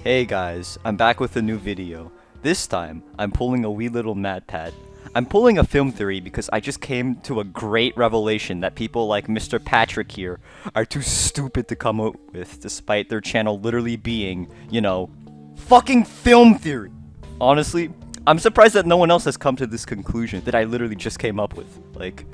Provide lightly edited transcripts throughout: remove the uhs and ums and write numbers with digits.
Hey guys, I'm back with a new video. This time, I'm pulling a wee little Mad Pat. I'm pulling a film theory because I just came to a great revelation that people like Mr. Patrick here are too stupid to come up with, despite their channel literally being, fucking film theory. Honestly, I'm surprised that no one else has come to this conclusion that I literally just came up with. Like,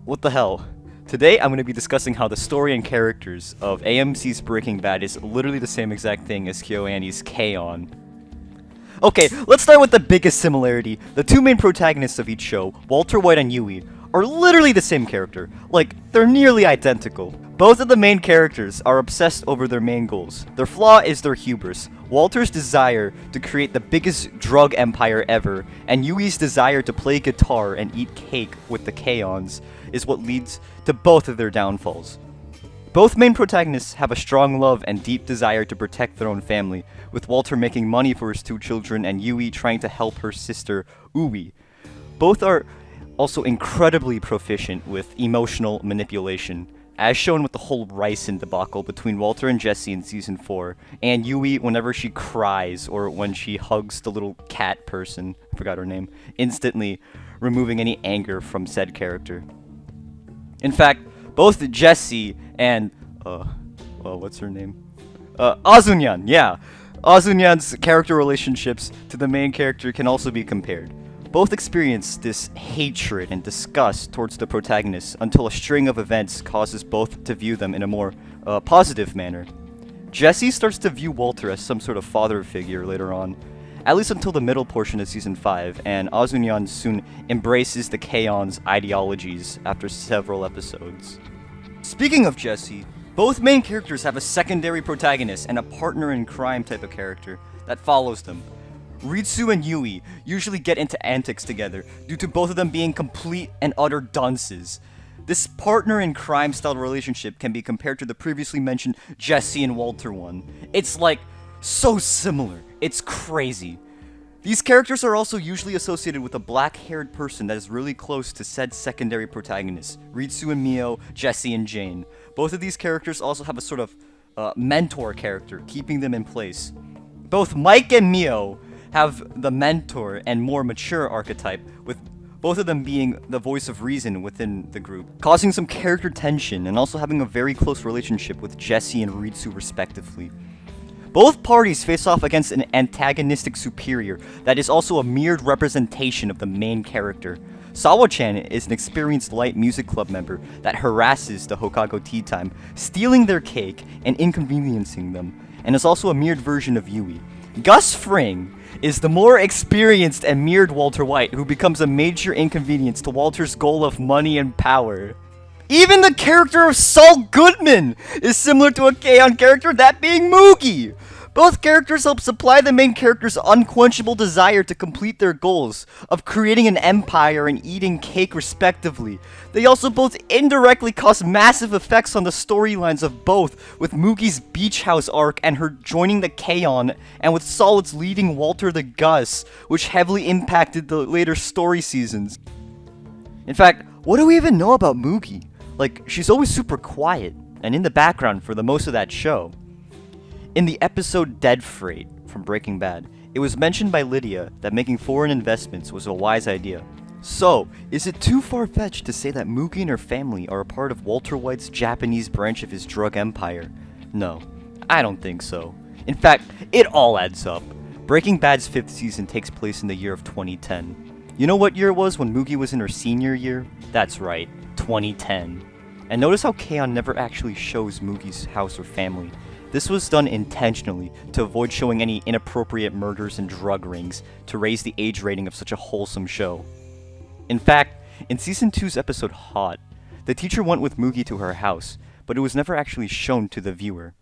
what the hell? Today, I'm going to be discussing how the story and characters of AMC's Breaking Bad is literally the same exact thing as KyoAni's K-On! Okay, let's start with the biggest similarity. The two main protagonists of each show, Walter White and Yui, are literally the same character. Like, they're nearly identical. Both of the main characters are obsessed over their main goals. Their flaw is their hubris. Walter's desire to create the biggest drug empire ever, and Yui's desire to play guitar and eat cake with the K-Ons is what leads to both of their downfalls. Both main protagonists have a strong love and deep desire to protect their own family, with Walter making money for his two children and Yui trying to help her sister, Uwi. Both are also incredibly proficient with emotional manipulation, as shown with the whole ricin debacle between Walter and Jesse in Season 4, and Yui whenever she cries or when she hugs the little cat person, I forgot her name, instantly removing any anger from said character. In fact, both Jesse and, what's her name? Azunyan, yeah. Azunyan's character relationships to the main character can also be compared. Both experience this hatred and disgust towards the protagonists until a string of events causes both to view them in a more positive manner. Jesse starts to view Walter as some sort of father figure later on, at least until the middle portion of Season 5, and Azunyan soon embraces the K-On's ideologies after several episodes. Speaking of Jesse, both main characters have a secondary protagonist and a partner in crime type of character that follows them. Ritsu and Yui usually get into antics together due to both of them being complete and utter dunces. This partner in crime style relationship can be compared to the previously mentioned Jesse and Walter one. It's like so similar. It's crazy. These characters are also usually associated with a black-haired person that is really close to said secondary protagonists, Ritsu and Mio, Jesse and Jane. Both of these characters also have a sort of mentor character, keeping them in place. Both Mike and Mio have the mentor and more mature archetype, with both of them being the voice of reason within the group, causing some character tension and also having a very close relationship with Jesse and Ritsu respectively. Both parties face off against an antagonistic superior that is also a mirrored representation of the main character. Sawa-chan is an experienced light music club member that harasses the Hokago Tea Time, stealing their cake and inconveniencing them, and is also a mirrored version of Yui. Gus Fring is the more experienced and mirrored Walter White, who becomes a major inconvenience to Walter's goal of money and power. Even the character of Saul Goodman is similar to a K-On! Character, that being Moogie! Both characters help supply the main character's unquenchable desire to complete their goals of creating an empire and eating cake respectively. They also both indirectly cause massive effects on the storylines of both, with Moogie's beach house arc and her joining the K-On!, and with Solid's leading Walter the Gus, which heavily impacted the later story seasons. In fact, what do we even know about Moogie? Like, she's always super quiet and in the background for the most of that show. In the episode Dead Freight from Breaking Bad, it was mentioned by Lydia that making foreign investments was a wise idea. So, is it too far-fetched to say that Moogie and her family are a part of Walter White's Japanese branch of his drug empire? No, I don't think so. In fact, it all adds up. Breaking Bad's 5th season takes place in the year of 2010. You know what year it was when Moogie was in her senior year? That's right, 2010. And notice how K-On! Never actually shows Moogie's house or family. This was done intentionally to avoid showing any inappropriate murders and drug rings to raise the age rating of such a wholesome show. In fact, in Season 2's episode Hot, the teacher went with Moogie to her house, but it was never actually shown to the viewer.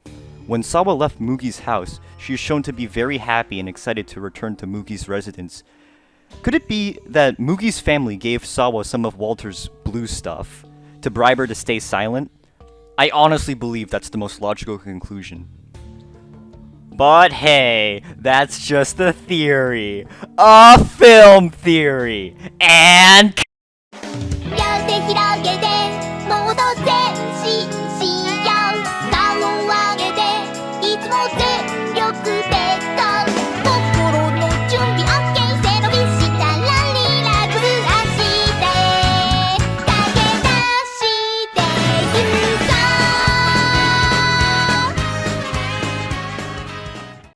When Sawa left Moogie's house, she is shown to be very happy and excited to return to Moogie's residence. Could it be that Moogie's family gave Sawa some of Walter's blue stuff to bribe her to stay silent? I honestly believe that's the most logical conclusion. But hey, that's just a theory. A film theory. And 両手広げて戻せ